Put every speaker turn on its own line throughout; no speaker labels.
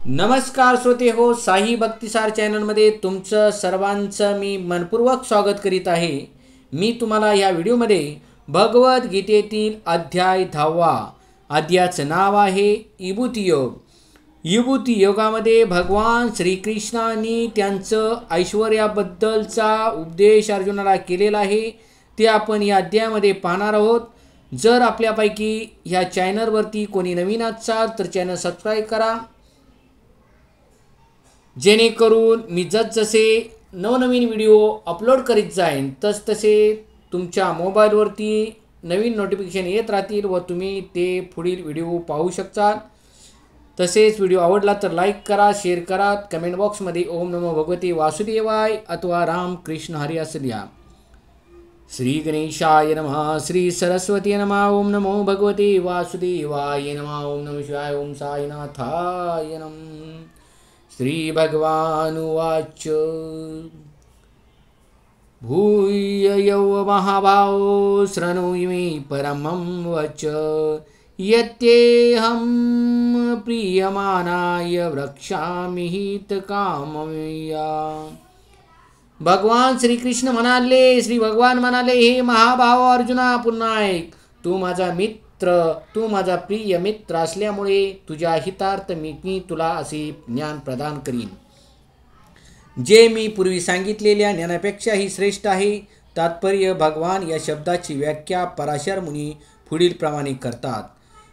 नमस्कार श्रोते हो, साई भक्तिसार चॅनलमध्ये तुमचं सर्वांचं मी मनपूर्वक स्वागत करीत आहे। मी तुम्हाला या व्हिडिओमध्ये भगवद्गीतेतील अध्याय 10 अध्यायाचं नाव आहे विभूती योग। विभूती योगामध्ये भगवान श्रीकृष्णांनी त्यांचं ऐश्वर्याबद्दलचा उपदेश अर्जुनाला केलेला आहे, ते आपण या अध्यायामध्ये पाहणार आहोत। जर आपल्यापैकी ह्या चॅनलवरती कोणी नवीन असाल तर चॅनल सबस्क्राईब करा, जेणेकरून मी जसे नवनवीन व्हिडिओ अपलोड करीत जाईन तसे तुमच्या मोबाईलवरती नवीन नोटिफिकेशन येत राहतील व तुम्ही ते पुढील व्हिडिओ पाहू शकता। तसेच व्हिडिओ आवडला तर लाईक करा, शेअर करा, कमेंट बॉक्समध्ये ओम नमो भगवते वासुदेवाय अथवा राम कृष्ण हरी असं लिहा। श्री गणेशाय नमः, श्री सरस्वती नमः, ओम नमो भगवते वासुदेवाय नमः, ओम नमः शिवाय, ओम साईनाथाय नमः। श्री भगवानुवाच भूय यौ महाभावो शृणुमे परमं वच यत्येहं प्रीयमाणाय वक्ष्यामि हितकामया। भगवान श्रीकृष्ण म्हणाले, श्री भगवान म्हणाले, हे महाभाव अर्जुना, पुन्हा ऐक, तू माझा मित्र, तू माझा प्रिय मित्र असल्यामुळे तुझ्या हितार्थ मी तुला असे ज्ञान प्रदान करीन, जे मी पूर्वी सांगितलेल्या ज्ञानापेक्षाही श्रेष्ठ आहे। तात्पर्य भगवान या शब्दाची व्याख्या पराशर मुनी पुढील प्रमाणे करतात।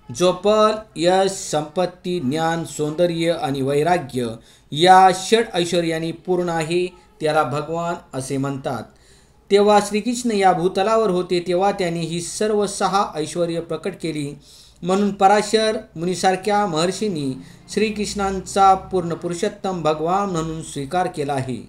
जो पल, यश, संपत्ती, ज्ञान, सौंदर्य आणि वैराग्य या षड ऐश्वर्याने पूर्ण आहे त्याला भगवान असे म्हणतात। तेव्हा श्रीकृष्ण या भूतलावर होते तेव्हा त्यांनी ही सर्व 6 ऐश्वर्य प्रकट केली, म्हणून पराशर मुनीसारख्या महर्षींनी श्रीकृष्णांचा पूर्ण पुरुषोत्तम भगवान म्हणून स्वीकार केला आहे।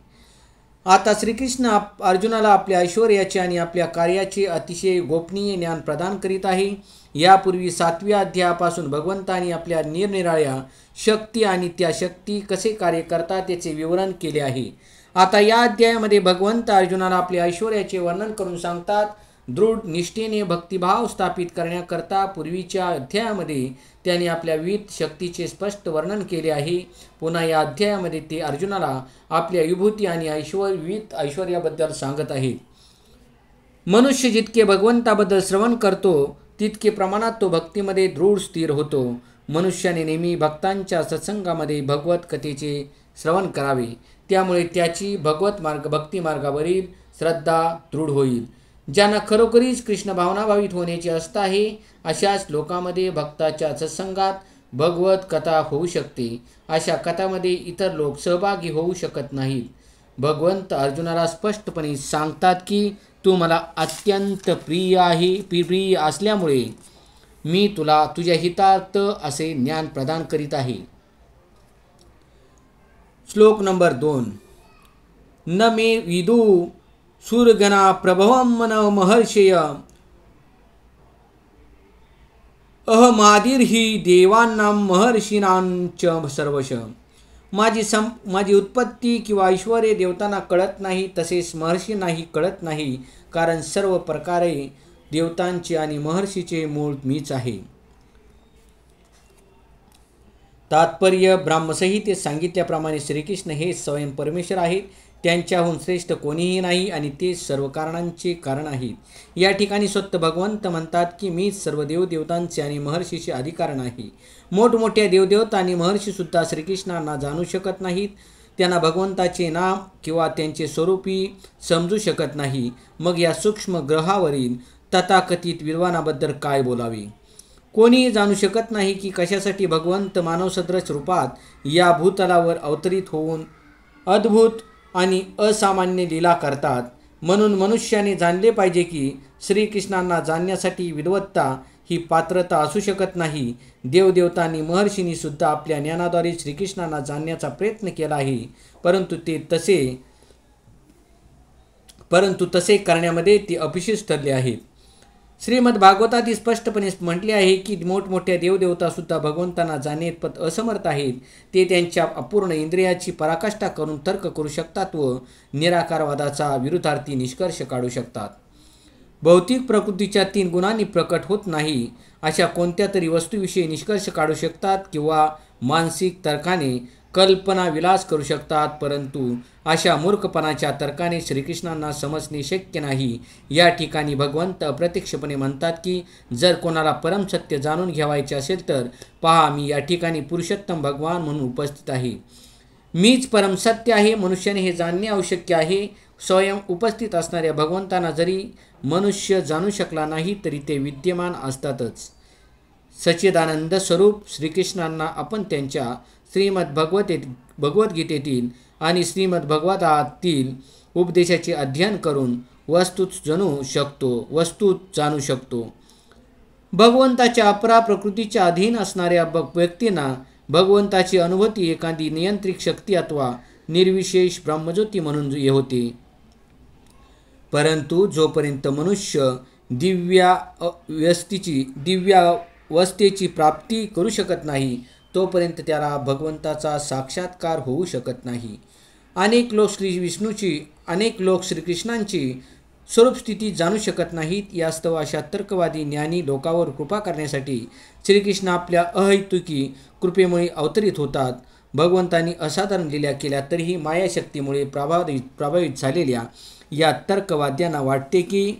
आता श्रीकृष्ण अर्जुनाला आपल्या ऐश्वर्याचे आणि आपल्या कार्याचे अतिशय गोपनीय ज्ञान प्रदान करीत आहे। यापूर्वी 7व्या अध्यायापासून भगवंतांनी आपल्या निरनिराळ्या शक्ती आणि त्या शक्ती कसे कार्य करतात याचे विवरण केले आहे। आता या अध्यायामध्ये भगवंत अर्जुनाला आपल्या ऐश्वर्याचे वर्णन करून सांगतात। दृढ निष्ठेने भक्तिभाव स्थापित करण्याकरता पूर्वीच्या अध्यायामध्ये त्यांनी आपल्या विविध शक्तीचे स्पष्ट वर्णन केले आहे। पुन्हा या अध्यायामध्ये ते अर्जुनाला आपल्या विभूती आणि विविध ऐश्वर्याबद्दल सांगत आहेत। मनुष्य जितके भगवंताबद्दल श्रवण करतो तितके प्रमाणात तो भक्तीमध्ये दृढ स्थिर होतो। मनुष्याने नेहमी भक्तांच्या सत्संगामध्ये भगवत कथेचे श्रवण करावे, त्यामुळे त्याची भक्ती मार्गावरील श्रद्धा दृढ होईल। ज्यांना खरोखरीच कृष्ण भावनाभावित होण्याचे असत आहे अशाच लोकांमध्ये भक्ताच्या सत्संगात भगवत कथा होऊ शकते। अशा कथामध्ये इतर लोक सहभागी होऊ शकत नाहीत। भगवंत अर्जुनाला स्पष्टपणे सांगतात की तू मला अत्यंत प्रिय असल्यामुळे मी तुला तुझ्या हितार्थ असे ज्ञान प्रदान करीत आहे। श्लोक नंबर 2। न मे विदु सुरगणा प्रभवं मन महर्षय अहमादिर्हि देवानां महर्षीणांच सर्वश। माझी उत्पत्ती किंवा ऐश्वर्य देवतांना कळत नाही, तसेच महर्षींनाही कळत नाही, कारण सर्व प्रकारे देवतांचे आणि महर्षीचे मूळ मीच आहे। तात्पर्य ब्रह्मसंहितेत सांगितल्याप्रमाणे श्रीकृष्ण हे स्वयं परमेश्वर आहेत, त्यांच्याहून श्रेष्ठ कोणीही नाही आणि ते सर्व कारणांचे कारण आहेत। या ठिकाणी स्वतः भगवंत म्हणतात की मीच सर्व देवदेवतांचे आणि महर्षीचे अधिकारण आहे। मोठमोठ्या देवदेवता आणि महर्षीसुद्धा श्रीकृष्णांना जाणू शकत नाहीत, त्यांना भगवंताचे नाम किंवा त्यांचे स्वरूपी समजू शकत नाही। मग या सूक्ष्म ग्रहावरील तथाकथित विद्वानाबद्दल काय बोलावे। कोणीही जाणू शकत नाही की कशासाठी भगवंत मानवसदृश रूपात या भूतलावर अवतरित होऊन अद्भुत आणि असामान्य लीला करतात। म्हणून मनुष्याने जाणले पाहिजे की श्रीकृष्णांना जाणण्यासाठी विद्वत्ता ही पात्रता असू शकत नाही। देवदेवतांनी महर्षींनी सुद्धा आपल्या ज्ञानाद्वारे श्रीकृष्णांना जाणण्याचा प्रयत्न केला आहे, परंतु तसे करण्यामध्ये ते अपयशी ठरले आहेत। श्रीमद भागवतात स्पष्टपणे म्हटले आहे की मोठमोठ्या देवदेवता सुद्धा भगवंतांना जाणण्यात असमर्थ आहेत। ते त्यांच्या अपूर्ण इंद्रियाची पराकाष्ठा करून तर्क करू शकतात व निराकारवादाचा विरुद्धार्थी निष्कर्ष काढू शकतात। भौतिक प्रकृतीच्या 3 गुणांनी प्रकट होत नाही अशा कोणत्या तरी वस्तूविषयी निष्कर्ष काढू शकतात किंवा मानसिक तर्काने कल्पना विलास करू शकतात, परंतु अशा मूर्खपणाच्या तर्काने श्रीकृष्णांना समजणे शक्य नाही. या ठिकाणी भगवंत अप्रत्यक्षपणे म्हणतात की जर कोणाला परमसत्य जाणून घ्यावायचे असेल तर पहा, मी या ठिकाणी पुरुषोत्तम भगवान म्हणून उपस्थित आहे. मीच परमसत्य आहे. मनुष्याने हे जाणणे आवश्यक आहे. स्वयं उपस्थित असणाऱ्या भगवंतांना जरी मनुष्य जाणू शकला नाही तरी ते विद्यमान असतातच. सच्चिदानंद स्वरूप श्रीकृष्णांना आपण त्यांच्या भगवद्गीतेतील आणि श्रीमद्भागवतातील उपदेशाचे अध्ययन करून वस्तूत जाणू शकतो. भगवंताच्या अपरा प्रकृतीच्या अधीन असणाऱ्या व्यक्तींना भगवंताची अनुभूती एखादी नियंत्रित शक्ती अथवा निर्विशेष ब्रह्मज्योती म्हणून होते. परंतु जोपर्यंत मनुष्य दिव्यावस्थेची प्राप्ती करू शकत नाही तोपर्यंत त्याला भगवंताचा साक्षात्कार होऊ शकत नाही. अनेक लोक श्रीकृष्णांची स्वरूपस्थिती जाणू शकत नाहीत. यास्तव अशा तर्कवादी ज्ञानी लोकांवर कृपा करण्यासाठी श्रीकृष्ण आपल्या अहैतुकी कृपेमुळे अवतरित होतात. भगवंतांनी असाधारण लीला केल्या तरीही मायाशक्तीमुळे प्रभावित झालेल्या या तर्कवाद्यांना वाटते की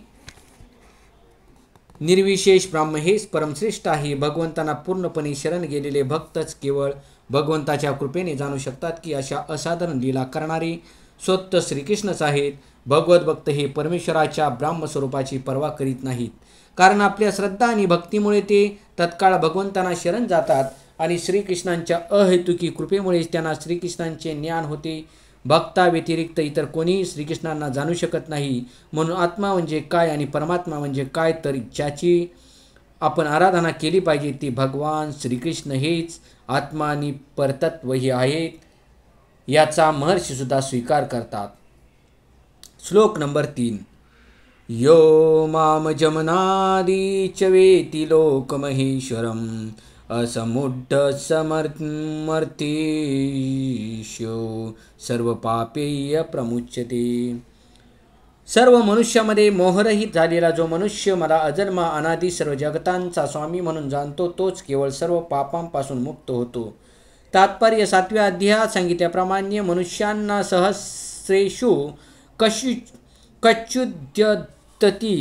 निर्विशेष ब्रह्म हेच परमश्रेष्ठ आहे. भगवंतांना पूर्णपणे शरण गेलेले भक्तच केवळ भगवंताच्या कृपेने जाणू शकतात की अशा असाधारण लीला करणारे स्वतः श्रीकृष्णच आहेत. भगवत भक्त हे परमेश्वराच्या ब्रह्मस्वरूपाची पर्वा करीत नाहीत, कारण आपल्या श्रद्धा आणि भक्तीमुळे ते तत्काळ भगवंतांना शरण जातात आणि श्रीकृष्णांच्या अहेतुकी कृपेमुळेच त्यांना श्रीकृष्णांचे ज्ञान होते. भक्ताव्यतिरिक्त इतर कोणीही श्रीकृष्णांना जाणू शकत नाही. म्हणून आत्मा म्हणजे काय आणि परमात्मा म्हणजे काय तर ज्याची आपण आराधना केली पाहिजे ते भगवान श्रीकृष्ण हेच आत्मा आणि परतत्व हे आहेत, याचा महर्षीसुद्धा स्वीकार करतात. श्लोक नंबर 3. यो माम जमनादी च वेति लोकमहेश्वरम असमुड्ढ समर्थेशो सर्व पापेय प्रमुच्यते. सर्व मनुष्यामध्ये मोहरहित झालेला जो मनुष्य मला अजन्मा अनादी सर्व जगतांचा स्वामी म्हणून जाणतो तोच केवळ सर्व पापांपासून मुक्त होतो. तात्पर्य 7व्या अध्यायात सांगितल्याप्रमाणे मनुष्यांना सहस्रेषु कच्युद्यतती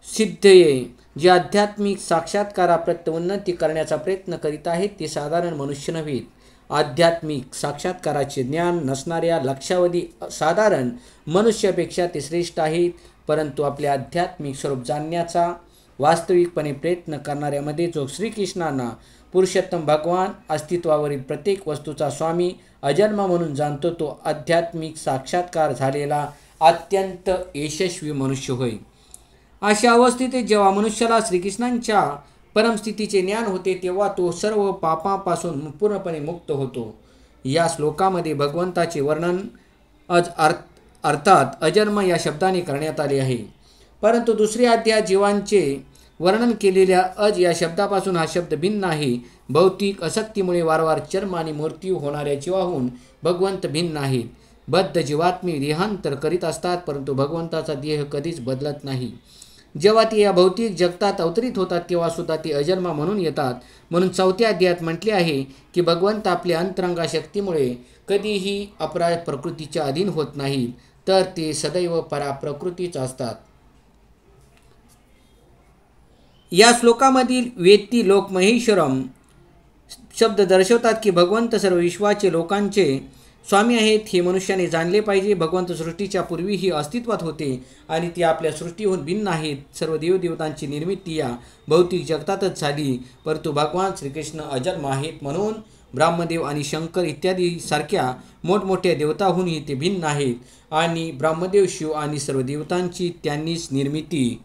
सिद्धये जे आध्यात्मिक साक्षात्काराप्रत उन्नती करण्याचा प्रयत्न करीत आहेत ते साधारण मनुष्य नव्हेत. आध्यात्मिक साक्षात्काराचे ज्ञान नसणाऱ्या लक्षावधी साधारण मनुष्यापेक्षा ते श्रेष्ठ आहेत. परंतु आपले आध्यात्मिक स्वरूप जाणण्याचा वास्तविकपणे प्रयत्न करणाऱ्यामध्ये जो श्रीकृष्णांना पुरुषोत्तम भगवान अस्तित्वावरील प्रत्येक वस्तूचा स्वामी अजन्मा म्हणून जाणतो तो आध्यात्मिक साक्षात्कार झालेला अत्यंत यशस्वी मनुष्य होय. अशा अवस्थेत जेव्हा मनुष्याला श्रीकृष्णांच्या परमस्थितीचे ज्ञान होते तेव्हा तो सर्व पापापासून पूर्णपणे मुक्त होतो. या श्लोकामध्ये भगवंताचे वर्णन अर्थात अजन्म या शब्दाने करण्यात आले आहे. परंतु दुसऱ्या अध्यायात जीवांचे वर्णन केलेल्या या शब्दापासून हा शब्द भिन्न आहे. भौतिक आसक्तीमुळे वारंवार चर्म आणि मृत्यू होणाऱ्या जीवाहून भगवंत भिन्न आहेत. बद्ध जीवात्मी देहांतर करीत असतात परंतु भगवंताचा देह कधीच बदलत नाही. जेव्हा ते या भौतिक जगतात अवतरित होतात तेव्हा सुद्धा ते अजन्मा म्हणून येतात. म्हणून 4थ्या अध्यायात म्हटले आहे की भगवंत आपल्या अंतरंगा शक्तीमुळे कधीही अपरा प्रकृतीच्या अधीन होत नाहीत, तर ते सदैव परा प्रकृतीच असतात. या श्लोकामधील वेत्ती लोक महेश्वरम शब्द दर्शवतात की भगवंत सर्व विश्वाचे लोकांचे स्वामी आहेत हे मनुष्याने जाणले पाहिजे. भगवंत सृष्टीच्या पूर्वीही अस्तित्वात होते आणि ते आपल्या सृष्टीहून भिन्न आहेत. सर्व देवदेवतांची निर्मिती या भौतिक जगतातच झाली, परंतु भगवान श्रीकृष्ण अजन्म आहेत. म्हणून ब्रह्मदेव आणि शंकर इत्यादी सारख्या मोठमोठ्या देवताहूनही ते भिन्न आहेत आणि ब्रह्मदेव शिव आणि सर्व देवतांची त्यांनीच निर्मिती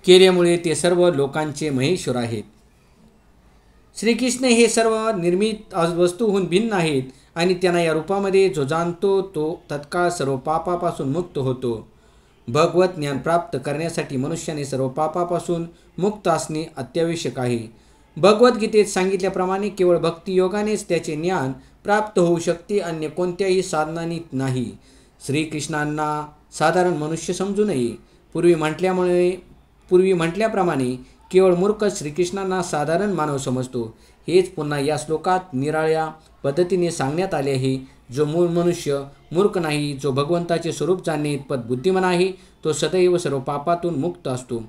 केल्यामुळे ते सर्व लोकांचे महेश्वर आहेत. श्रीकृष्ण हे सर्व निर्मित वस्तूहून भिन्न आहेत आणि त्यांना या रूपामध्ये जो जाणतो तो तत्काळ सर्व पापापासून मुक्त होतो. भगवत ज्ञान प्राप्त करण्यासाठी मनुष्याने सर्व पापापासून मुक्त असणे अत्यावश्यक आहे. भगवद्गीतेत सांगितल्याप्रमाणे केवळ भक्तियोगानेच त्याचे ज्ञान प्राप्त होऊ शकते, अन्य कोणत्याही साधनांनी नाही. श्रीकृष्णांना साधारण मनुष्य समजू नये. पूर्वी म्हटल्याप्रमाणे केवळ मूर्ख श्रीकृष्णांना साधारण मानव समजतो. हेच पुन्हा या श्लोकात निराळ्या पद्धतीने सांगण्यात आले आहे. जो मूळ मनुष्य मूर्ख नाही, जो भगवंताचे स्वरूप जाणणे इतपत बुद्धिमान आहे, तो सदैव सर्व पापातून मुक्त असतो.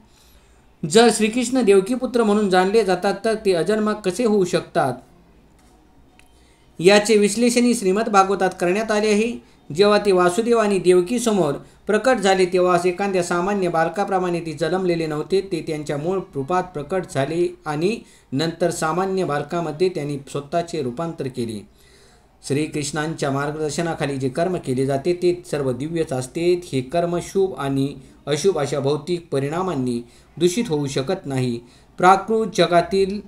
जर श्रीकृष्ण देवकीपुत्र म्हणून जाणले जातात तर ते अजन्मा कसे होऊ शकतात, याचे विश्लेषणही श्रीमद भागवतात करण्यात आले आहे. जेव्हा ते वासुदेव आणि देवकी समोर प्रकट झाले तेव्हा एखाद्या सामान्य बालकाप्रमाणे ते जन्मलेले नव्हते. ते त्यांच्या मूळ रूपात प्रकट झाले आणि नंतर सामान्य बालकामध्ये त्यांनी स्वतःचे रूपांतर केले. श्रीकृष्णांच्या मार्गदर्शनाखाली जे कर्म केले जाते ते सर्व दिव्यच असते. हे कर्म शुभ आणि अशुभ अशा भौतिक परिणामांनी दूषित होऊ शकत नाही. प्राकृत जगातील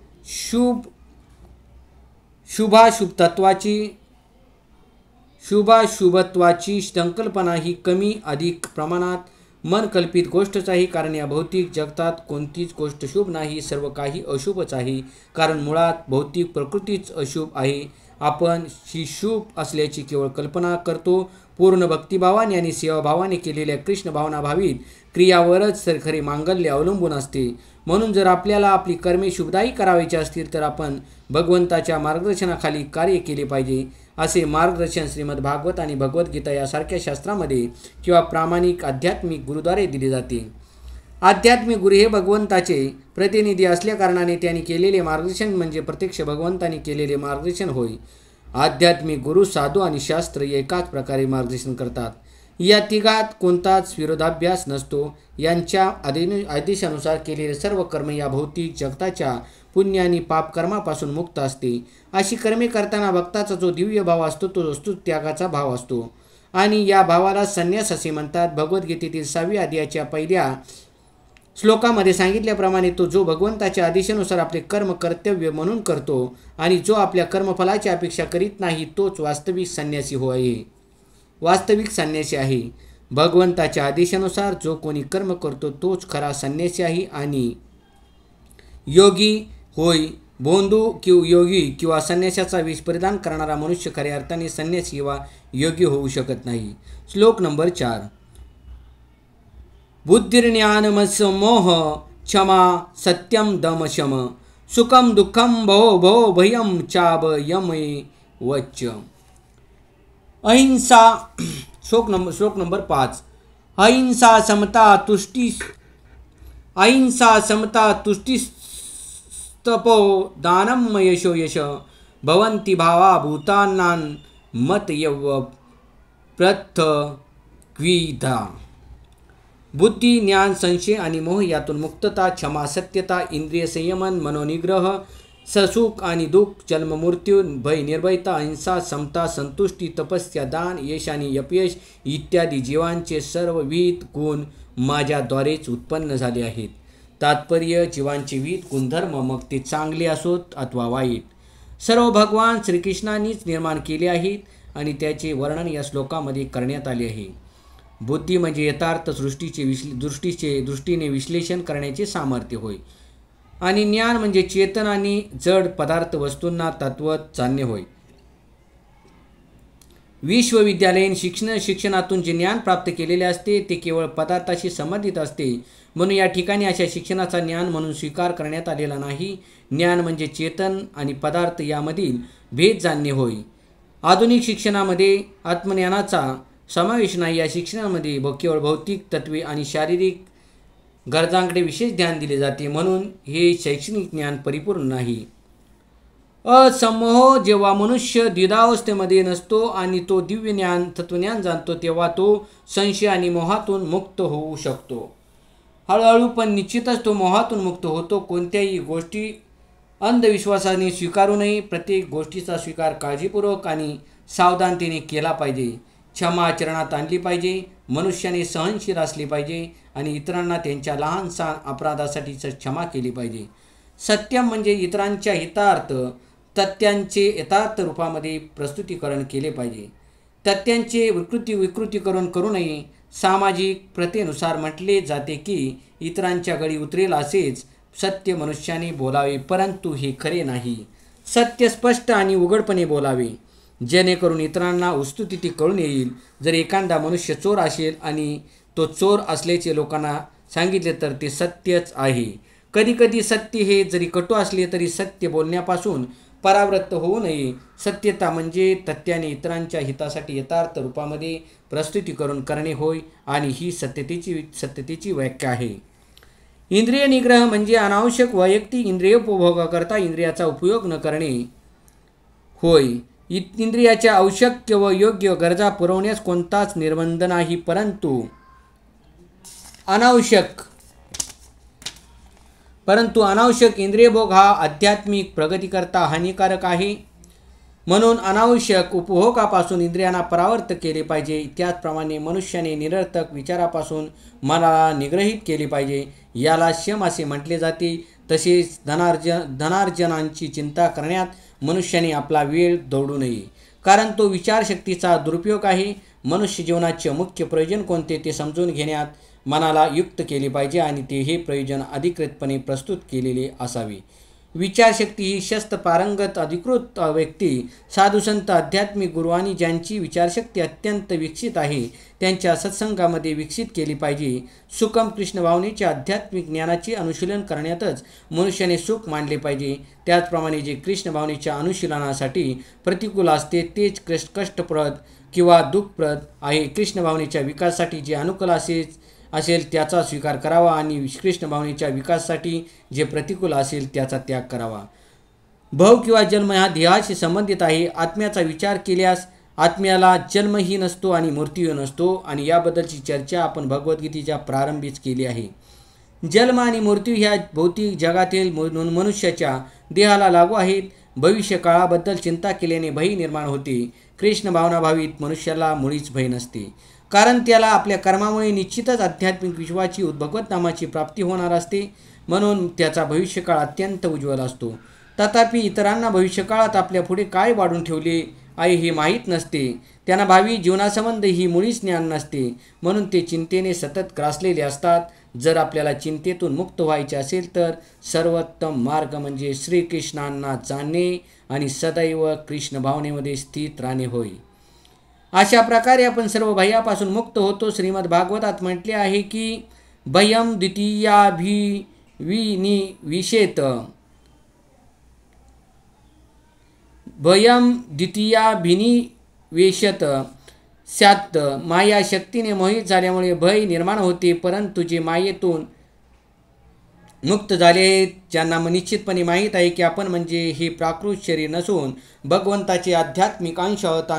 शुभाशुभत्वाची संकल्पना ही कमी अधिक प्रमाणात मनकल्पित गोष्टच आहे. कारण या भौतिक जगतात कोणतीच गोष्ट शुभ नाही, सर्व काही अशुभच आहे. कारण मुळात भौतिक प्रकृतीच अशुभ आहे. आपण ही शुभ असल्याची केवळ कल्पना करतो. पूर्ण भक्तिभावाने आणि सेवाभावाने केलेल्या कृष्ण भावनाभावित क्रियावरच खरे मांगल्य अवलंबून असते. म्हणून जर आपल्याला आपली कर्मे शुभदायी करायची असतील तर आपण भगवंताच्या मार्गदर्शनाखाली कार्य केले पाहिजे. असे मार्गदर्शन श्रीमद भागवत आणि भगवद्गीता यासारख्या शास्त्रामध्ये किंवा प्रामाणिक आध्यात्मिक गुरुद्वारे दिले जाते. आध्यात्मिक गुरु हे भगवंताचे प्रतिनिधी असल्याकारणाने त्यांनी केलेले मार्गदर्शन म्हणजे प्रत्यक्ष भगवंतांनी केलेले मार्गदर्शन होय. आध्यात्मिक गुरु साधू आणि शास्त्र एकाच प्रकारे मार्गदर्शन करतात. या तिघात कोणताच विरोधाभ्यास नसतो. यांच्या आदेशानुसार केलेले सर्व कर्म या भौतिक जगताच्या पुण्य आणि पापकर्मापासून मुक्त असते. अशी कर्मे करताना भक्ताचा जो दिव्य भाव असतो तो वस्तू त्यागाचा भाव असतो आणि या भावाला संन्यास असे म्हणतात. भगवद्गीतेतील 6व्या अध्यायाच्या पहिल्या श्लोकामध्ये सांगितल्याप्रमाणे तो जो भगवंताच्या आदेशानुसार आपले कर्म कर्तव्य म्हणून करतो आणि जो आपल्या कर्मफलाची अपेक्षा करीत नाही तोच वास्तविक संन्यासी आहे. भगवंताच्या आदेशानुसार जो कोणी कर्म करतो तोच खरा संन्यासी आहे आणि योगी होय. भोंदू योगी किंवा संन्यासाचा वेश परिधान करणारा मनुष्य खऱ्या अर्थाने संन्यासी किंवा योगी होऊ शकत नाही. श्लोक नंबर 4. बुद्धिर्ज्ञानमसमोह क्षमा सत्यम दम शम सुखम दुःखम भो भो भयम चाब यमे वच. अहिंसा. श्लोक नंबर 5. अहिंसा समता तुष्टिस्तपो दानम यशो यश भवन्ति भावा भूतानां मतयव प्रथक्विधा. बुद्धी, ज्ञान, संशय आणि मोह यातून मुक्तता, क्षमा, सत्यता, इंद्रिय संयमन, मनोनिग्रह, ससुख आणि दुःख, जन्म मृत्यू, भय निर्भयता, अहिंसा, समता, संतुष्टी, तपस्या, दान, यश आणि अपयश इत्यादी जीवांचे सर्वविध गुण माझ्याद्वारेच उत्पन्न झाले आहेत. तात्पर्य: जीवांचे विविध गुणधर्म मग ते चांगले असोत अथवा वाईट सर्व भगवान श्रीकृष्णांनीच निर्माण केले आहेत आणि त्याचे वर्णन या श्लोकामध्ये करण्यात आले आहे. बुद्धी म्हणजे यथार्थ दृष्टीने विश्लेषण करण्याचे सामर्थ्य होय आणि ज्ञान म्हणजे चेतन आणि जड पदार्थ वस्तूंना तत्वत जाणणे होय. विश्वविद्यालयीन शिक्षणातून जे ज्ञान प्राप्त केलेले असते ते केवळ पदार्थाशी संबंधित असते. म्हणून या ठिकाणी अशा शिक्षणाचा ज्ञान म्हणून स्वीकार करण्यात आलेला नाही. ज्ञान म्हणजे चेतन आणि पदार्थ यामधील भेद जाणणे होय. आधुनिक शिक्षणामध्ये आत्मज्ञानाचा समावेश नाही. या शिक्षणामध्ये केवळ भौतिक तत्वे आणि शारीरिक गरजांकडे विशेष ध्यान दिले जाते. म्हणून हे शैक्षणिक ज्ञान परिपूर्ण नाही. असमोह. जेव्हा मनुष्य द्विधावस्थेमध्ये नसतो आणि तो दिव्य ज्ञान तत्वज्ञान जाणतो तेव्हा तो संशय आणि मोहातून मुक्त होऊ शकतो. हळूहळू पण निश्चितच तो मोहातून मुक्त होतो. कोणत्याही गोष्टी अंधविश्वासाने स्वीकारू नये. प्रत्येक गोष्टीचा स्वीकार काळजीपूर्वक आणि सावधानतेने केला पाहिजे. क्षमा आचरणात आणली पाहिजे. मनुष्याने सहनशील असले पाहिजे आणि इतरांना त्यांच्या लहानसहान अपराधासाठी क्षमा केली पाहिजे. सत्यम म्हणजे इतरांच्या हितार्थ तथ्यांचे यथार्थ रूपामध्ये प्रस्तुतीकरण केले पाहिजे. तथ्यांचे विकृतीकरण करू नये. सामाजिक प्रथेनुसार म्हटले जाते की इतरांच्या गळी उतरेल असेच सत्य मनुष्याने बोलावे, परंतु हे खरे नाही. सत्य स्पष्ट आणि उघडपणे बोलावे जेणेकरून इतरांना वस्तुस्थिती कळून येईल. जर एखादा मनुष्य चोर असेल आणि तो चोर असल्याचे लोकांना सांगितले तर ते सत्यच आहे. कधीकधी सत्य हे जरी कटू असले तरी सत्य बोलण्यापासून परावृत्त होऊ नये. सत्यता म्हणजे तथ्याने इतरांच्या हितासाठी यथार्थ रूपामध्ये प्रस्तुती करून करणे होय आणि ही सत्यतेची व्याख्या आहे. इंद्रिय निग्रह म्हणजे अनावश्यक वैयक्तिक इंद्रियोपभोगाकरता इंद्रियाचा उपयोग न करणे होय. इंद्रियाच्या आवश्यक व योग्य गरजा पुरवण्यास कोणताच निर्बंध नाही, परंतु अनावश्यक इंद्रियभोग हा आध्यात्मिक प्रगतीकरता हानिकारक आहे. म्हणून अनावश्यक उपभोगापासून इंद्रियांना परावर्त केले पाहिजे. त्याचप्रमाणे मनुष्याने निरर्थक विचारापासून मनाला निग्रहित केले पाहिजे. याला शम असे म्हटले जाते. तसेच धनार्जनांची चिंता करण्यात मनुष्याने आपला वेळ दौडू नये, कारण तो विचारशक्तीचा दुरुपयोग आहे. मनुष्य जीवनाचे मुख्य प्रयोजन कोणते ते समजून घेण्यात मनाला युक्त केले पाहिजे आणि ते हे प्रयोजन अधिकृतपणे प्रस्तुत केलेले असावे. विचारशक्ती ही शस्त्र पारंगत अधिकृत व्यक्ती, साधुसंत, आध्यात्मिक गुरु आणि ज्यांची विचारशक्ती अत्यंत विकसित आहे त्यांच्या सत्संगामध्ये विकसित केली पाहिजे. सुखम कृष्ण भावनेच्या आध्यात्मिक ज्ञानाचे अनुशीलन करण्यातच मनुष्याने सुख मानले पाहिजे. त्याचप्रमाणे जे कृष्ण भावनेच्या अनुशीलनासाठी प्रतिकूल असते तेच कष्टप्रद किंवा दुःखप्रद आहे. कृष्ण भावनेच्या विकासासाठी जे अनुकूल असेल त्याचा स्वीकार करावा आणि कृष्ण भावनेच्या विकासासाठी जे प्रतिकूल असेल त्याचा त्याग करावा. भाव किंवा जन्म हा देहाशी संबंधित आहे. आत्म्याचा विचार केल्यास आत्म्याला जन्मही नसतो आणि मृत्यूही नसतो आणि याबद्दलची चर्चा आपण भगवद्गीतेच्या प्रारंभीच केली आहे. जन्म आणि मृत्यू ह्या भौतिक जगातील मनुष्याच्या देहाला लागू आहेत. भविष्य काळाबद्दल चिंता केल्याने भय निर्माण होते. कृष्ण भावनाभावित मनुष्याला मुळीच भय नसते, कारण त्याला आपल्या कर्मामुळे निश्चितच आध्यात्मिक विश्वाची भगवत नामाची प्राप्ती होणार असते. म्हणून त्याचा भविष्यकाळ अत्यंत उज्ज्वल असतो. तथापि इतरांना भविष्यकाळात आपल्या पुढे काय वाढून ठेवले आहे हे माहीत नसते. त्यांना भावी जीवनासंबंध ही मुळीच ज्ञान नसते, म्हणून ते चिंतेने सतत ग्रासलेले असतात. जर आपल्याला चिंतेतून मुक्त व्हायचे असेल तर सर्वोत्तम मार्ग म्हणजे श्रीकृष्णांना जाणणे आणि सदैव कृष्ण भावनेमध्ये स्थित राहणे होय. अशा प्रकारे आपण सर्व भयापासून मुक्त होतो. श्रीमद भागवतात म्हटले आहे की भयम द्वितीयाभिनिवेशत स्यात्. माया शक्तीने मोहित झाल्यामुळे भय निर्माण होते, परंतु जे मायेतून मुक्त झाले आहेत, ज्यांना निश्चितपणे माहीत आहे की आपण म्हणजे हे प्राकृत शरीर नसून भगवंताचे आध्यात्मिक अंश आहोत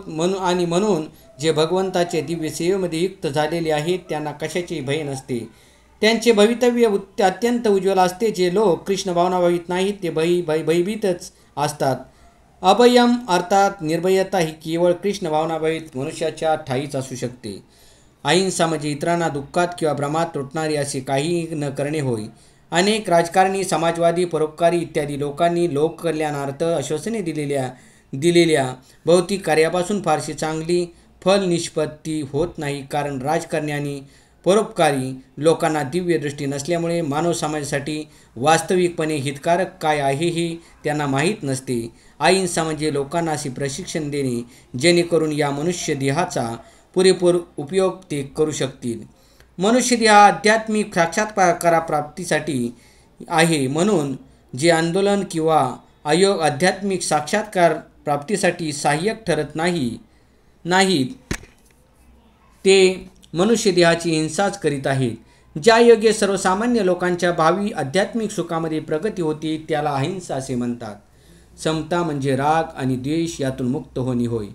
म्हणून जे भगवंताचे दिव्य सेवेमध्ये युक्त झालेले आहेत त्यांना कशाचे भय नसते. त्यांचे भवितव्य अत्यंत उज्ज्वल असते. जे लोक कृष्ण भावनाभावित नाहीत ते भयभीतच असतात. अभयम अर्थात निर्भयता ही केवळ कृष्ण भावनाभावित मनुष्याच्या ठाईच असू शकते. अहिंसा म्हणजे इतरांना दुःखात किंवा भ्रमात तुटणारे असे काही न करणे होय. अनेक राजकारणी, समाजवादी, परोपकारी इत्यादी लोकांनी लोककल्याणार्थ आश्वासने दिलेल्या भौतिक कार्यापासून फारशी चांगली फलनिष्पत्ती होत नाही, कारण राजकारणी आणि परोपकारी लोकांना दिव्य दृष्टी नसल्यामुळे मानव समाजासाठी वास्तविकपणे हितकारक काय आहे हे त्यांना माहीत नसते. अहिंसा म्हणजे लोकांना असे प्रशिक्षण देणे जेणेकरून या मनुष्य देहाचा पुरेपूर उपयोग ते करू शकतील. मनुष्य देह आध्यात्मिक साक्षात्काराप्राप्तीसाठी आहे, म्हणून जे आंदोलन किंवा आयोग आध्यात्मिक साक्षात्कार प्राप्तीसाठी सहाय्यक ठरत नाहीत ते मनुष्य देहाची हिंसाच करीत आहेत. ज्या योगे सर्वसामान्य लोकांच्या भावी आध्यात्मिक सुखामध्ये प्रगती होती त्याला अहिंसा असे म्हणतात. समता म्हणजे राग आणि द्वेष यातून मुक्त होणे होय.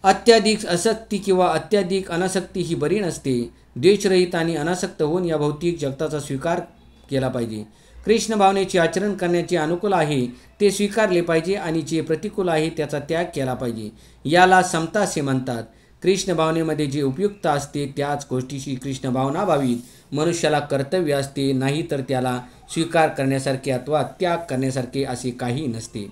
अत्याधिक आसक्ती किंवा अत्याधिक अनासक्ती ही बरी नसते. द्वेषरहित आणि अनासक्त होऊन या भौतिक जगताचा स्वीकार केला पाहिजे. कृष्ण भावनेचे आचरण करण्याचे अनुकूल आहे ते स्वीकारले पाहिजे आणि जे प्रतिकूल आहे त्याचा त्याग केला पाहिजे. याला समता असे म्हणतात. कृष्ण भावनेमध्ये जे उपयुक्त असते त्याच गोष्टीची कृष्ण भावना भावित मनुष्याला कर्तव्य असते, नाही तर त्याला स्वीकार करण्यासारखे अथवा त्याग करण्यासारखे असे काही नसते.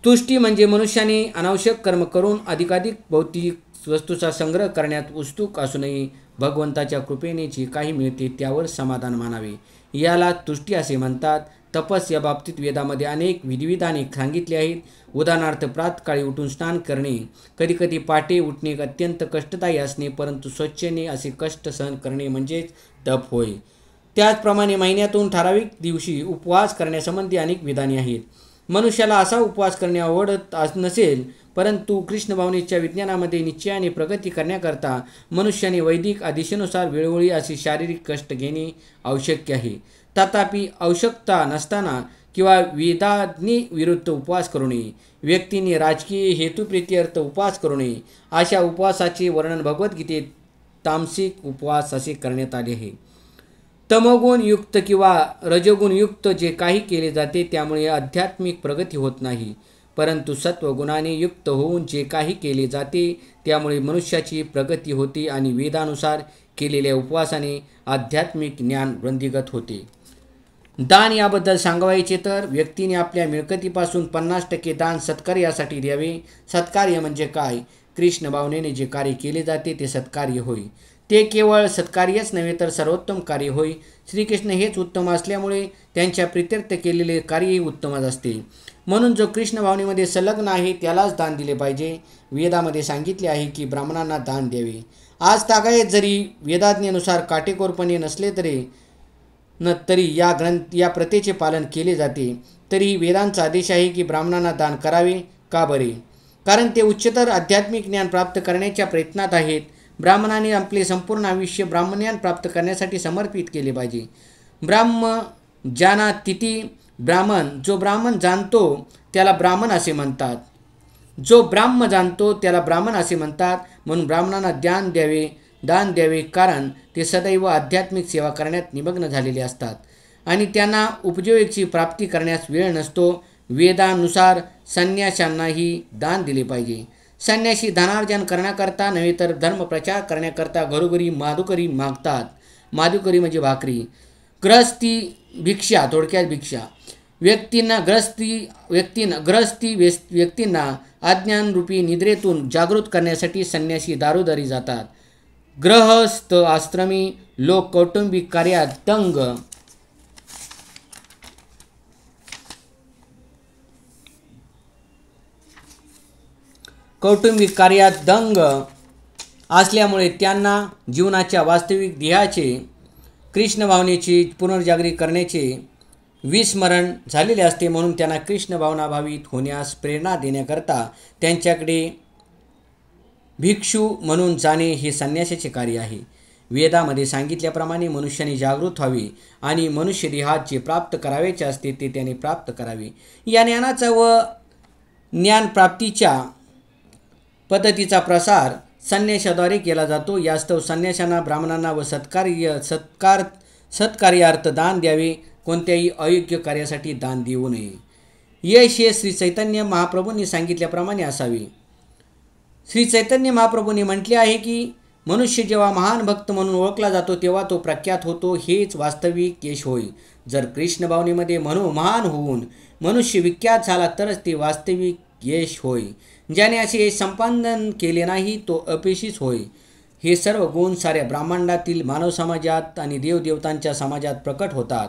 तुष्टी म्हणजे मनुष्याने अनावश्यक कर्म करून अधिकाधिक भौतिक वस्तूचा संग्रह करण्यात उत्सुक असूनही भगवंताच्या कृपेने जे काही मिळते त्यावर समाधान मानावे, याला तुष्टी असे म्हणतात. तपस या बाबतीत वेदामध्ये अनेक विधिविधाने सांगितले आहेत. उदाहरणार्थ प्रातकाळी उठून स्नान करणे, कधीकधी पहाटे उठणे अत्यंत कष्टदायी असणे, परंतु स्वच्छेने असे कष्ट सहन करणे म्हणजेच तप होय. त्याचप्रमाणे महिन्यातून ठराविक दिवशी उपवास करण्यासंबंधी अनेक विधाने आहेत. मनुष्याला असा उपवास करणे आवडत नसेल, परंतु कृष्ण भावनेच्या विज्ञानामध्ये निश्चयाने प्रगती करण्याकरता मनुष्याने वैदिक आदेशानुसार वेळोवेळी असे शारीरिक कष्ट घेणे आवश्यक आहे. तथापि आवश्यकता नसताना किंवा वेदाज्ञे विरुद्ध उपवास करू नये. व्यक्तीने राजकीय हेतुप्रीत्यर्थ उपवास करू नये. अशा उपवासाचे वर्णन भगवद्गीतेत तामसिक उपवास असे करण्यात आले आहे. तमोगुणयुक्त किंवा रजोगुणयुक्त जे काही केले जाते त्यामुळे आध्यात्मिक प्रगती होत नाही, परंतु सत्वगुणाने युक्त होऊन जे काही केले जाते त्यामुळे मनुष्याची प्रगती होते आणि वेदानुसार केलेल्या उपवासाने आध्यात्मिक ज्ञान वृद्धिंगत होते. दान याबद्दल सांगायचे तर व्यक्तीने आपल्या मिळकतीपासून 50% दान सत्कार्यासाठी द्यावे. सत्कार्य म्हणजे काय? कृष्ण भावनेने जे कार्य केले जाते ते सत्कार्य होय. ते केवळ सत्कार्यच नव्हे तर सर्वोत्तम कार्य होय. श्रीकृष्ण हेच उत्तम असल्यामुळे त्यांच्या प्रीत्यर्थ केलेले कार्यही उत्तमच असते. म्हणून जो कृष्ण भावनेमध्ये संलग्न आहे त्यालाच दान दिले पाहिजे. वेदामध्ये सांगितले आहे की ब्राह्मणांना दान द्यावे. आज तागायत जरी वेदाज्ञेनुसार काटेकोरपणे नसले तरी या प्रथेचे पालन केले जाते. तरीही वेदांचा आदेश आहे की ब्राह्मणांना दान करावे. का बरे? कारण ते उच्चतर आध्यात्मिक ज्ञान प्राप्त करण्याच्या प्रयत्नात आहेत. ब्राह्मणाने आपले संपूर्ण आयुष्य ब्राह्मज्ञान प्राप्त करण्यासाठी समर्पित केले पाहिजे. ब्राह्म जानातीति ब्राह्मण, जो ब्राह्मण जाणतो त्याला ब्राह्मण असे म्हणतात. जो ब्राह्म जाणतो त्याला ब्राह्मण असे म्हणतात. म्हणून ब्राह्मणांना दान द्यावे, कारण ते सदैव आध्यात्मिक सेवा करण्यात निमग्न झालेले असतात आणि त्यांना उपजीविकेची प्राप्ती करण्यास वेळ नसतो. वेदानुसार संन्याशांनाही दान दिले पाहिजे. संन्यासी धनार्जन करण्याकरता नव्हे तर धर्मप्रचार करण्याकरता घरोघरी माधुकरी मागतात. माधुकरी म्हणजे भाकरी. ग्रहस्थी भिक्षा, थोडक्यात भिक्षा. व्यक्तींना अज्ञानरूपी निद्रेतून जागृत करण्यासाठी संन्यासी दारोदारी जातात. गृहस्थ आश्रमी लोक कौटुंबिक कार्यात दंग असल्यामुळे त्यांना जीवनाच्या वास्तविक ध्येयाचे, कृष्ण भावनेची पुनर्जागृती करण्याचे विस्मरण झालेले असते. म्हणून त्यांना कृष्ण भावना भावित होण्यास प्रेरणा देण्याकरता त्यांच्याकडे भिक्षू म्हणून जाणे हे संन्यासाचे कार्य आहे. वेदामध्ये सांगितल्याप्रमाणे मनुष्याने जागृत व्हावे आणि मनुष्य देहात जे प्राप्त करावयाचे असते ते त्याने प्राप्त करावे. या ज्ञानाचा व ज्ञानप्राप्तीच्या पद्धतीचा प्रसार संन्यासाद्वारे केला जातो. यास्तव संन्याशांना ब्राह्मणांना व सत्कार्यार्थ दान द्यावे. कोणत्याही अयोग्य कार्यासाठी दान देऊ नये. यश हे श्री चैतन्य महाप्रभूंनी सांगितल्याप्रमाणे असावे. श्री चैतन्य महाप्रभूंनी म्हटले आहे की मनुष्य जेव्हा महान भक्त म्हणून ओळखला जातो तेव्हा तो प्रख्यात होतो. हेच वास्तविक यश होय. जर कृष्ण भावनेमध्ये महान होऊन मनुष्य विख्यात झाला तरच ते वास्तविक यश होय. ज्याने असे यश संपादन केले नाही तो अपयशीच होय. हे सर्व गुण साऱ्या ब्रह्मांडातील मानव समाजात आणि देवदेवतांच्या समाजात प्रकट होतात.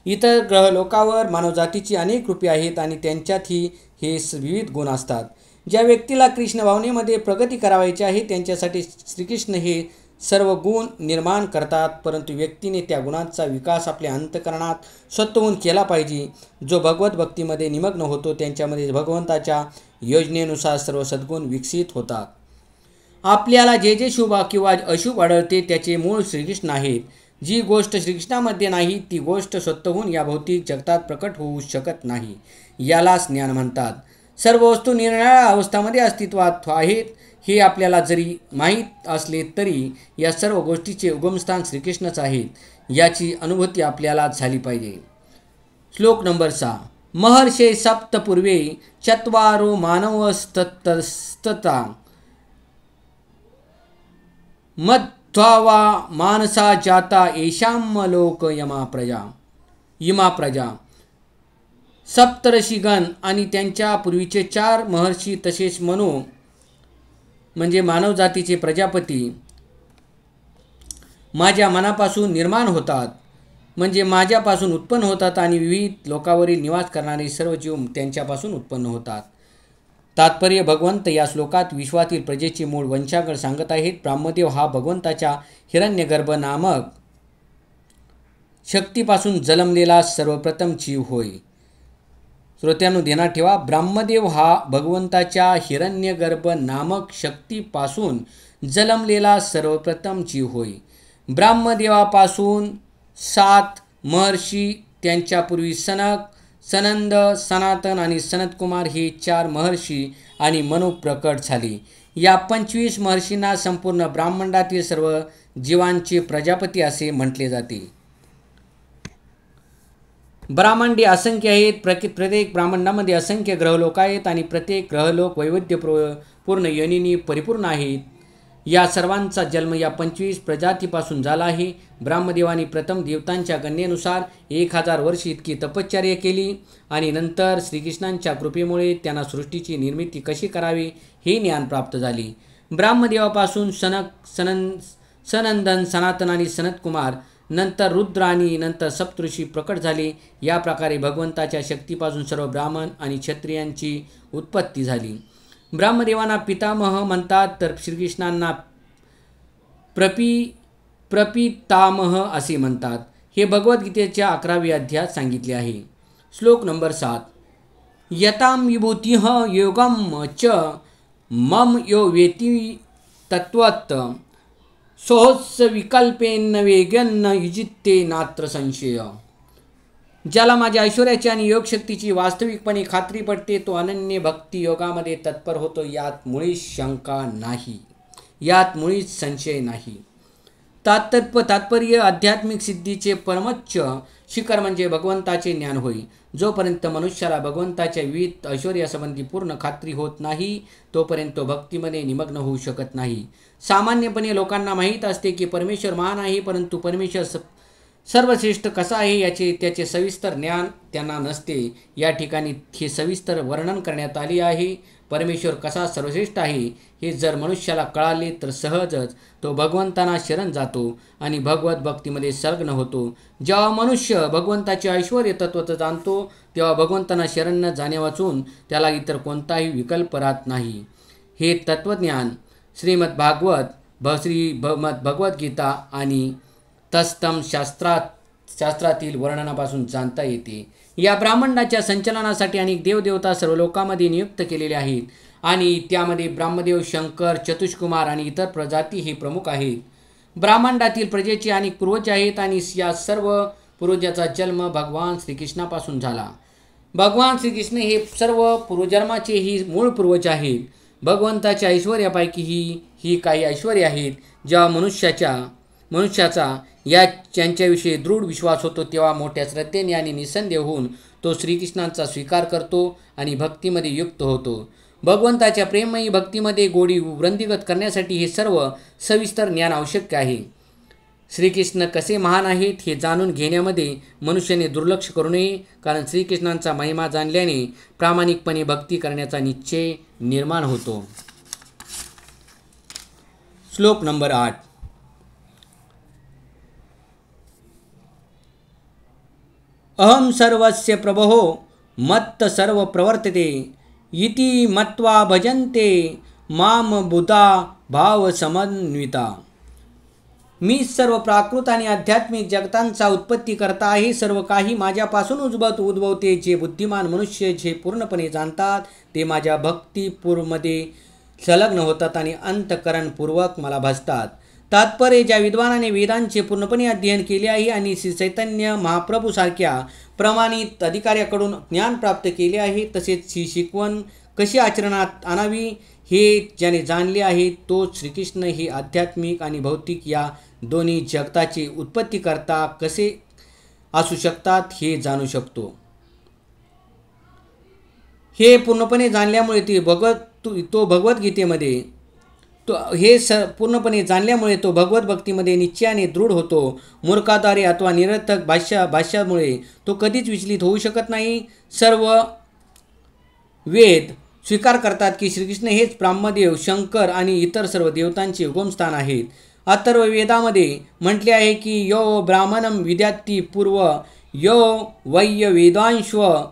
इतर ग्रहलोकावर मानवजातीची अनेक रूपे आहेत आणि त्यांच्यातही हे विविध गुण असतात. ज्या व्यक्तीला कृष्ण भावनेमध्ये प्रगती करावायची आहे त्यांच्यासाठी श्रीकृष्ण हे सर्व गुण निर्माण करतात, परंतु व्यक्तीने त्या गुणांचा विकास आपल्या अंतःकरणात स्वतःहून केला पाहिजे. जो भगवत भक्तीमध्ये निमग्न होतो त्यांच्यामध्ये भगवंताच्या योजनेनुसार सर्व सद्गुण विकसित होतात. आपल्याला जे जे शुभ किंवा अशुभ आढळते त्याचे मूळ श्रीकृष्ण आहेत. जी गोष्ट श्रीकृष्णामध्ये नाही ती गोष्ट स्वतःहून या भौतिक जगतात प्रकट होऊ शकत नाही. यालाच ज्ञान म्हणतात. सर्व वस्तू निरनिराळ्या अवस्थांमध्ये अस्तित्वात आहेत हे आपल्याला जरी माहीत असले तरी या सर्व गोष्टीचे उगमस्थान श्रीकृष्णच आहेत याची अनुभूती आपल्याला झाली पाहिजे. श्लोक नंबर 6. महर्षे सप्तपूर्वे चत्वारो मानवस्तता मध्वा मानसा जाता येषाम लोक इमा प्रजा. सप्तर्षिगण आणि त्यांच्या पूर्वीचे 4 महर्षी तसेच मनु म्हणजे मानवजातीचे प्रजापती माझ्या मनापासून निर्माण होतात. म्हणजे माझ्यापासून उत्पन्न होतात आणि विविध लोकांवरील निवास करणारे सर्व जीव त्यांच्यापासून उत्पन्न होतात. तात्पर्य भगवंत या श्लोकात विश्वातील प्रजेचे मूळ वंशागळ सांगत आहेत. ब्रह्मदेव हा भगवंताच्या हिरण्यगर्भ नामक शक्तीपासून जन्मलेला सर्वप्रथम जीव होय. श्रोत्यांनो ध्यानात ठेवा, ब्रह्मदेव हा भगवंताच्या हिरण्यगर्भ नामक शक्तीपासून जन्मलेला सर्वप्रथम जीव होय. ब्रह्मदेवापासून 7 महर्षी, त्यांच्यापूर्वी सनक, सनंद, सनातन आणि सनतकुमार हे 4 महर्षी आणि मनु प्रकट झाले. या 25 महर्षींना संपूर्ण ब्रह्मांडातील सर्व जीवांचे प्रजापती असे म्हटले जाते. ब्रह्मांडे असंख्य आहेत. प्रत्येक ब्रह्मांडामध्ये असंख्य ग्रहलोक आहेत आणि प्रत्येक ग्रहलोक वैविध्यपूर्ण योनींनी परिपूर्ण आहेत. या सर्वांचा जन्म या 25 प्रजातीपासून झाला आहे. ब्रह्मदेवाने प्रथम देवतांच्या गणनेनुसार 1000 वर्ष इतकी तपश्चर्या केली आणि नंतर श्रीकृष्णांच्या कृपेमुळे त्यांना सृष्टीची निर्मिती कशी करावी हे ज्ञान प्राप्त झाले. ब्रह्मदेवापासून सनंदन, सनातन आणि सनतकुमार, नंतर रुद्र आणि नंतर सप्तऋषी प्रकट झाले. या प्रकारे भगवंताच्या शक्तीपासून सर्व ब्राह्मण आणि क्षत्रियांची उत्पत्ती झाली. ब्रह्मदेवांना पितामह म्हणतात तर श्रीकृष्णांना प्रपितामह असे म्हणतात. हे भगवद्गीतेच्या 11व्या अध्यायात सांगितले आहे. श्लोक नंबर 7. यतां विभूतिः योगम च मम यो वेति तत्त्वत् सोहस विकल्पेन वेगन युजिते नात्र संशय. ज्याला माझ्या ऐश्वर्याची आणि योगशक्तीची वास्तविकपणे खात्री पडते तो अनन्य भक्ती योगामध्ये तत्पर होतो. यात मुळीच शंका नाही, यात मुळीच संशय नाही. तात्पर्य आध्यात्मिक सिद्धीचे परमोच्च शिखर म्हणजे भगवंताचे ज्ञान होय. जोपर्यंत मनुष्याला भगवंताच्या विविध ऐश्वर्यासंबंधी पूर्ण खात्री होत नाही तोपर्यंत तो भक्तीमध्ये निमग्न होऊ शकत नाही. सामान्यपणे लोकांना माहीत असते की परमेश्वर महान आहे, परंतु परमेश्वर सर्वश्रेष्ठ कसा आहे त्याचे सविस्तर ज्ञान त्यांना नसते. या ठिकाणी हे सविस्तर वर्णन करण्यात आले आहे. परमेश्वर कसा सर्वश्रेष्ठ आहे हे जर मनुष्याला कळाले तर सहजच तो भगवंतांना शरण जातो आणि भगवत भक्तीमध्ये संलग्न होतो. जेव्हा मनुष्य भगवंताचे ऐश्वर्य तत्त्व जाणतो तेव्हा भगवंतांना शरण न जाणे वाचून त्याला इतर कोणताही विकल्प राहत नाही. हे तत्त्वज्ञान भगवद्गीता आणि तत्सम शास्त्रातील वर्णनापासून जाणता येते. या ब्रह्मांडाच्या संचलनासाठी अनेक देवदेवता सर्व लोकांमध्ये नियुक्त केलेले आहेत आणि त्यामध्ये ब्रह्मदेव, शंकर, चतुष्कुमार आणि इतर प्रजाती हे प्रमुख आहेत. ब्रह्मांडातील प्रजेचे अनेक पूर्वज आहेत आणि या सर्व पूर्वजाचा जन्म भगवान श्रीकृष्णापासून झाला. भगवान श्रीकृष्ण हे सर्व पूर्वजन्माचे ही मूळ पूर्वज आहेत. भगवंताच्या ऐश्वर्यापैकी ही काही ऐश्वर्य आहेत. जेव्हा मनुष्याचा यांच्याविषयी दृढ विश्वास होतो तेव्हा मोठ्या श्रद्धेने आणि निसंदेह होऊन तो श्रीकृष्णांचा स्वीकार करतो आणि भक्तीमध्ये युक्त होतो. भगवंताच्या प्रेममयी भक्तीमध्ये गोडी वृद्धिंगत करण्यासाठी हे सर्व सविस्तर ज्ञान आवश्यक आहे. श्रीकृष्ण कसे महान आहेत हे जाणून घेण्यामध्ये मनुष्याने दुर्लक्ष करू नये, कारण श्रीकृष्णांचा महिमा जाणल्याने प्रामाणिकपणे भक्ती करण्याचा निश्चय निर्माण होतो. श्लोक नंबर 8. अहम सर्वस्य प्रभो मत्त सर्व प्रवर्तते इति मत्वा भजन्ते माम बुधा भाव समन्विता. मी सर्व प्राकृत आणि आध्यात्मिक जगतांचा उत्पत्ती करता आहे. सर्व काही माझ्यापासून उद्भवते. जे बुद्धिमान मनुष्य जे पूर्णपणे जाणतात ते माझ्या भक्तीपूर्वमध्ये संलग्न होतात आणि अंतःकरणपूर्वक मला भजतात. तात्पर्य, ज्या विद्वानाने वेदांचे पूर्णपणे अध्ययन केले आहे आणि श्री चैतन्य महाप्रभू सारख्या प्रमाणित अधिकाऱ्याकडून ज्ञान प्राप्त केले आहे, तसेच ही शिकवण कशी आचरणात आणावी हे ज्याने जाणले आहे तोच श्रीकृष्ण हे आध्यात्मिक आणि भौतिक या दोन्ही जगताची उत्पत्तीकर्ता कसे असू शकतात हे जाणू शकतो. हे पूर्णपणे जाणल्यामुळे तो भगवद्गीतेमध्ये पूर्णपणे जाणल्यामुळे तो भगवत भक्तीमध्ये निश्चयाने दृढ होतो. मूर्खाद्वारे अथवा निरर्थक भाष्यामुळे तो कधीच विचलित होऊ शकत नाही. सर्व वेद स्वीकार करतात की श्रीकृष्ण हेच ब्रह्मदेव, शंकर आणि इतर सर्व देवतांचे उगमस्थान आहेत. अथर्व वेदामध्ये म्हटले आहे की यो ब्राह्मणम विद्यार्थी पूर्व यो वय्य वेदांश्व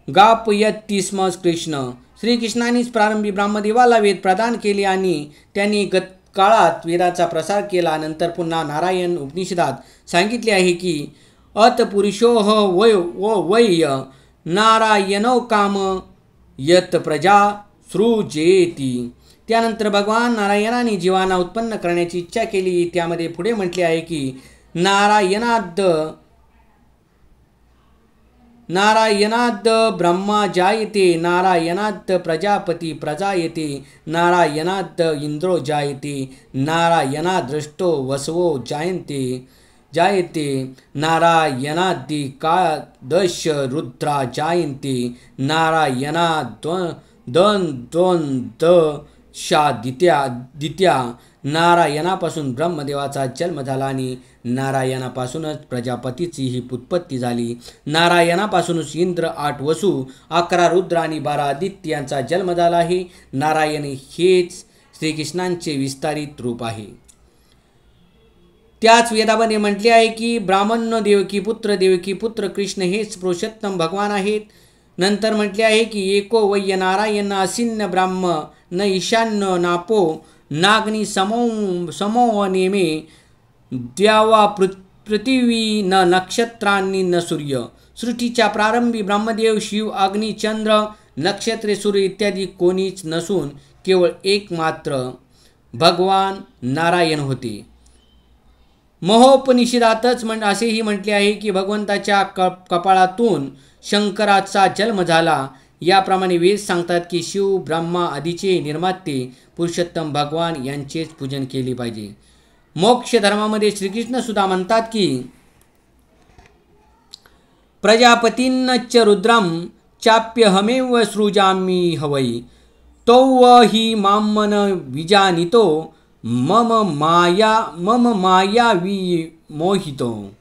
गापयती स्म कृष्ण. श्रीकृष्णानेच प्रारंभी ब्रह्मदेवाला वेद प्रदान केले आणि त्यांनी काळात वेदाचा प्रसार केला. नंतर पुन्हा नारायण उपनिषदात सांगितले आहे की अत पुरुषोह वय्य नारायणो काम यत प्रजा सृजेती. त्यानंतर भगवान नारायणाने जीवांना उत्पन्न करण्याची इच्छा केली. त्यामध्ये पुढे म्हटले आहे की नारायणाद ब्रह्मा जायते, नारायणाद प्रजापती प्रजायते, नारायणाद इंद्रो जायते, नारायणादृष्टो वसवो जायते, नारायणादि कादश रुद्रा जायन्ते, दित्या. नारायणापासून ब्रह्मदेवाचा जन्म झाला आणि नारायणापासूनच प्रजापतीची ही उत्पत्ती झाली. नारायणापासूनच इंद्र, 8 वसु, 11 रुद्र आणि 12 आदित्य यांचा जन्म झाला आहे. नारायण हेच श्रीकृष्णांचे विस्तारित रूप आहे. त्याच वेदामध्ये म्हटले आहे की ब्राह्मण देवकी पुत्र कृष्ण हेच पुरुषोत्तम भगवान आहेत. नंतर म्हटले आहे की एको वय्य नारायण असिन्न ब्राह्म न ईशान्य नापो नाग्नी समो नेमे द्यावा पृथ्वी न नक्षत्रांनी न सूर्य. सृष्टीच्या प्रारंभी ब्रह्मदेव, शिव, अग्नी, चंद्र, नक्षत्रे, सूर्य इत्यादी कोणीच नसून केवळ एकमात्र भगवान नारायण होते. महोपनिषदातच असेही म्हटले आहे की भगवंताच्या कपाळातून शंकराचा जन्म झाला. याप्रमाणे वेद सांगतात की शिव, ब्रह्मा आदीचे निर्माते पुरुषोत्तम भगवान यांचेच पूजन केले पाहिजे. मोक्ष धर्मामध्ये श्रीकृष्ण सुद्धा म्हणतात की प्रजापतींच रुद्रम चाप्यहमेव सृजामि हवै तौ हि मामन विजानितो मम माया विमोहितो.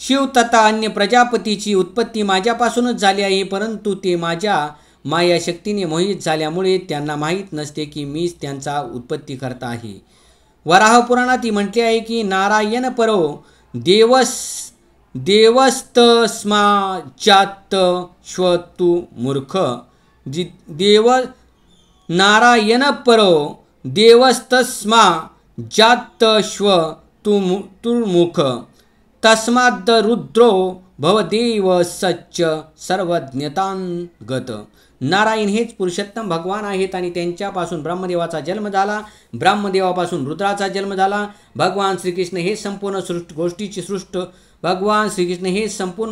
शिव तथा अन्य प्रजापतीची उत्पत्ती माझ्यापासूनच झाली आहे, परंतु ते माझ्या मायाशक्तीने मोहित झाल्यामुळे त्यांना माहीत नसते की मीच त्यांचा उत्पत्ती करता आहे. वराह पुराणात म्हटले आहे की नारायण परो देवस्तस्माच्चात श्वतु मूर्ख. नारायण परो देवस्तस्मा जात श्वतुर्मुख तस्माद रुद्रो भवदेव सच्च सर्वज्ञतांगत. नारायण हेच पुरुषोत्तम भगवान आहेत आणि त्यांच्यापासून ब्रह्मदेवाचा जन्म झाला. ब्रह्मदेवापासून रुद्राचा जन्म झाला. भगवान श्रीकृष्ण हे संपूर्ण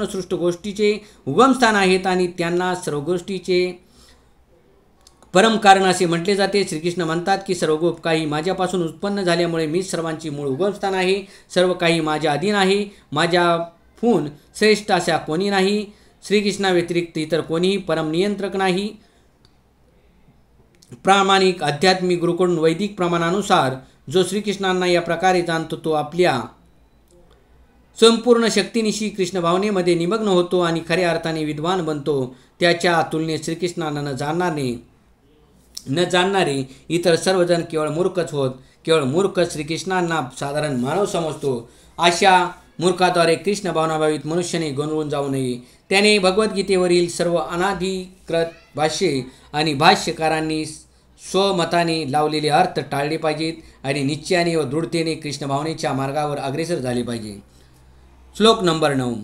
सृष्ट गोष्टीचे उगमस्थान आहेत आणि त्यांना सर्व गोष्टीचे परमकारण असे म्हटले जाते. श्रीकृष्ण म्हणतात की सर्व काही माझ्यापासून उत्पन्न झाल्यामुळे मीच सर्वांची मूळ उगमस्थान आहे. सर्व काही माझ्या अधीन आहे. माझ्याहून श्रेष्ठ अशा कोणी नाही. श्रीकृष्णाव्यतिरिक्त इतर कोणीही परमनियंत्रक नाही. प्रामाणिक आध्यात्मिक गुरुकडून वैदिक प्रमाणानुसार जो श्रीकृष्णांना या प्रकारे जाणतो तो आपल्या संपूर्ण शक्तीनिशी कृष्ण भावनेमध्ये निमग्न होतो आणि खऱ्या अर्थाने विद्वान बनतो. त्याच्या तुलनेत श्रीकृष्णांना न जाणणारे इतर सर्वजण केवळ मूर्खच होत. केवळ मूर्ख श्रीकृष्णांना साधारण मानव समजतो. अशा मूर्खाद्वारे कृष्ण भावनाभावित मनुष्याने गोंधळून जाऊ नये. त्याने भगवद्गीतेवरील सर्व अनाधिकृत भाष्ये आणि भाष्यकारांनी स्वमताने लावलेले अर्थ टाळले पाहिजेत आणि निश्चयाने व दृढतेने कृष्ण भावनेच्या मार्गावर अग्रेसर झाले पाहिजे. श्लोक नंबर 9.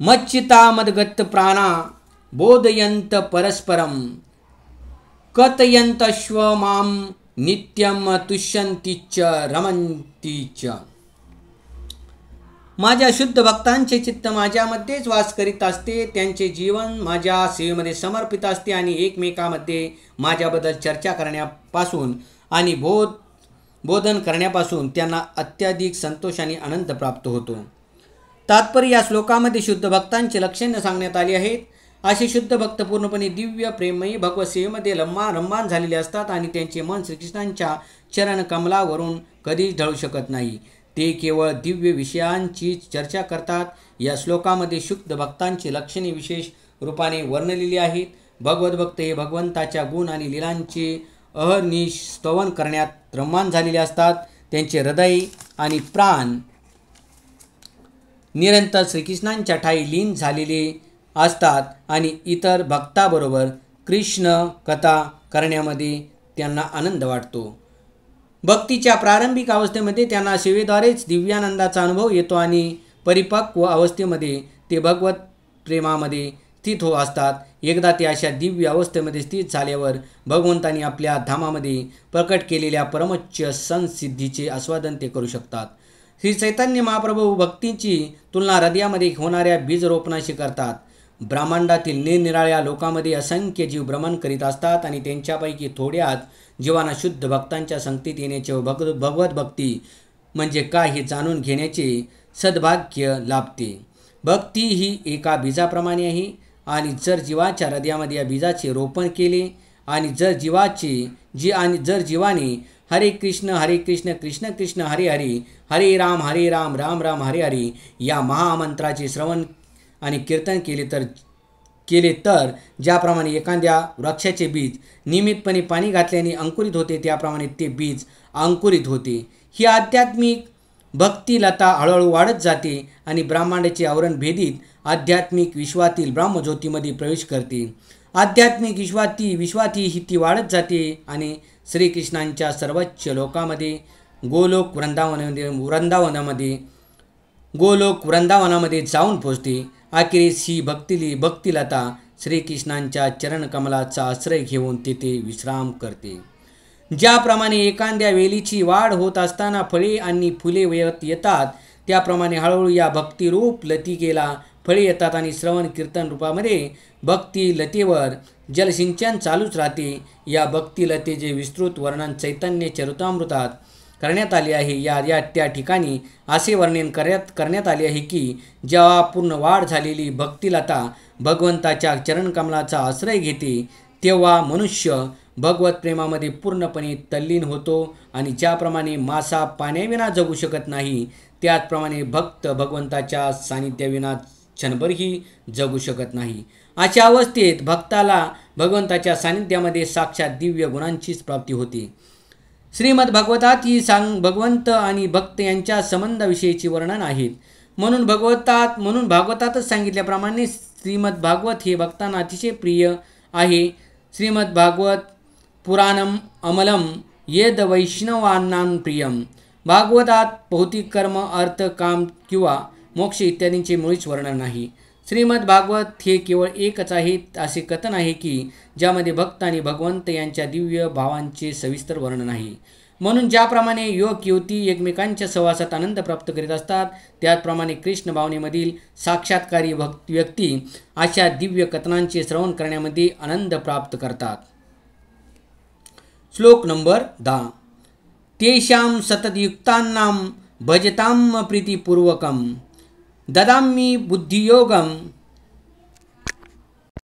मच्चिता मदगत प्राणा बोधयंत परस्परम कथयंतश्व माम नित्यम तुष्यंतीच रमंतीच. माझ्या शुद्ध भक्तांचे चित्त माझ्यामध्येच वास करीत असते. त्यांचे जीवन माझ्या सेवेमध्ये समर्पित असते आणि एकमेकांमध्ये माझ्याबद्दल चर्चा करण्यापासून आणि बोधन करण्यापासून त्यांना अत्याधिक संतोष आणि आनंद प्राप्त होतो. तात्पर्य या श्लोकामध्ये शुद्ध भक्तांचे लक्षणे सांगण्यात आली आहेत. असे शुद्ध भक्त पूर्णपणे दिव्य प्रेममयी भगवत सेवेमध्ये रममाण झालेले असतात आणि त्यांचे मन श्रीकृष्णांच्या चरण कमलावरून कधीच ढळू शकत नाही. ते केवळ दिव्य विषयांची चर्चा करतात. या श्लोकामध्ये शुद्ध भक्तांची लक्षणे विशेष रूपाने वर्णलेली आहेत. भगवत भक्त हे भगवंताच्या गुण आणि लीलांचे अहर्निश स्तवन करण्यात रममाण झालेले असतात. त्यांचे हृदय आणि प्राण निरंतर श्रीकृष्णांच्या ठायी लीन झालेले असतात आणि इतर भक्ताबरोबर कृष्ण कथा करण्यामध्ये त्यांना आनंद वाटतो. भक्तीच्या प्रारंभिक अवस्थेमध्ये त्यांना सेवेद्वारेच दिव्यानंदाचा अनुभव येतो आणि परिपक्व अवस्थेमध्ये ते भगवत प्रेमामध्ये स्थित हो असतात. एकदा ते अशा दिव्य अवस्थेमध्ये स्थित झाल्यावर भगवंतांनी आपल्या धामामध्ये प्रकट केलेल्या परमोच्च संसिद्धीचे आस्वादन ते करू शकतात. श्री चैतन्य महाप्रभू भक्तीची तुलना हृदयामध्ये होणाऱ्या बीजरोपणाशी करतात. ब्रह्मांडातील निरनिराळ्या लोकांमध्ये असंख्य जीव भ्रमण करीत असतात आणि त्यांच्यापैकी थोड्याच जीवांना शुद्ध भक्तांच्या संगतीत येण्याचे व भगवत भक्ती म्हणजे काय हे जाणून घेण्याचे सद्भाग्य लाभते. भक्ती ही एका बीजाप्रमाणे आहे आणि जर जीवाच्या हृदयामध्ये या बीजाचे रोपण केले आणि जर जीवाने हरे कृष्ण कृष्ण कृष्ण हरे हरे हरे राम राम राम हरे हरे या महामंत्राचे श्रवण आणि कीर्तन केले तर ज्याप्रमाणे एखाद्या वृक्षाचे बीज नियमितपणे पाणी घातल्याने अंकुरित होते त्याप्रमाणे ते बीज अंकुरित होते. ही आध्यात्मिक भक्तिलता हळूहळू वाढत जाते आणि ब्रह्मांडाचे आवरण भेदीत आध्यात्मिक विश्वातील ब्रह्मज्योतीमध्ये प्रवेश करते. आध्यात्मिक विश्वाती ही ती वाढत जाते आणि श्रीकृष्णांच्या सर्वोच्च लोकामध्ये गोलोक वृंदावनामध्ये जाऊन पोचते. अखेरीस ही भक्तिलता श्रीकृष्णांच्या चरणकमलाचा आश्रय घेऊन तेथे विश्राम करते. ज्याप्रमाणे एखाद्या वेलीची वाढ होत असताना फळे आणि फुले येतात त्याप्रमाणे हळूहळू या भक्तिरूप लतिकेला फळे येतात आणि श्रवण कीर्तन रूपामध्ये भक्तिलतेवर जलसिंचन चालूच राहते. या भक्तिलतेचे विस्तृत वर्णन चैतन्य चरितामृतात करण्यात आले आहे. त्या ठिकाणी असे वर्णन करण्यात आले आहे की जेव्हा पूर्ण वाढ झालेली भक्तिलता भगवंताच्या चरणकमलाचा आश्रय घेते तेव्हा मनुष्य भगवत प्रेमामध्ये पूर्णपणे तल्लीन होतो आणि ज्याप्रमाणे मासा पाण्याविना जगू शकत नाही त्याचप्रमाणे भक्त भगवंताच्या सानिध्याविना क्षणभरही जगू शकत नाही. अशा अवस्थेत भक्ताला भगवंताच्या सानिध्यामध्ये साक्षात दिव्य गुणांचीच प्राप्ती होते. श्रीमद भागवतात ही भगवंत आणि भक्त यांच्या संबंधाविषयीची वर्णन आहेत. म्हणून भागवतातच सांगितल्याप्रमाणे श्रीमद भागवत हे भक्तांना अतिशय प्रिय आहे. श्रीमद भागवत पुराणम अमलम येद वैष्णवांनां प्रियम. भागवतात भौतिक कर्म अर्थ काम किंवा मोक्ष इत्यादींचे मुळीच वर्णन नाही. श्रीमद भागवत हे केवळ एकच आहे असे कथन आहे की ज्यामध्ये भक्त आणि भगवंत यांच्या दिव्य भावांचे सविस्तर वर्णन आहे. म्हणून ज्याप्रमाणे युवक युवती एकमेकांच्या सहवासात आनंद प्राप्त करीत असतात त्याचप्रमाणे कृष्ण भावनेमधील साक्षात्कारी व्यक्ती अशा दिव्य कथनांचे श्रवण करण्यामध्ये आनंद प्राप्त करतात. श्लोक नंबर 10. तेषां सततयुक्तानां भजतां प्रीतिपूर्वकं ददामि बुद्धियोगं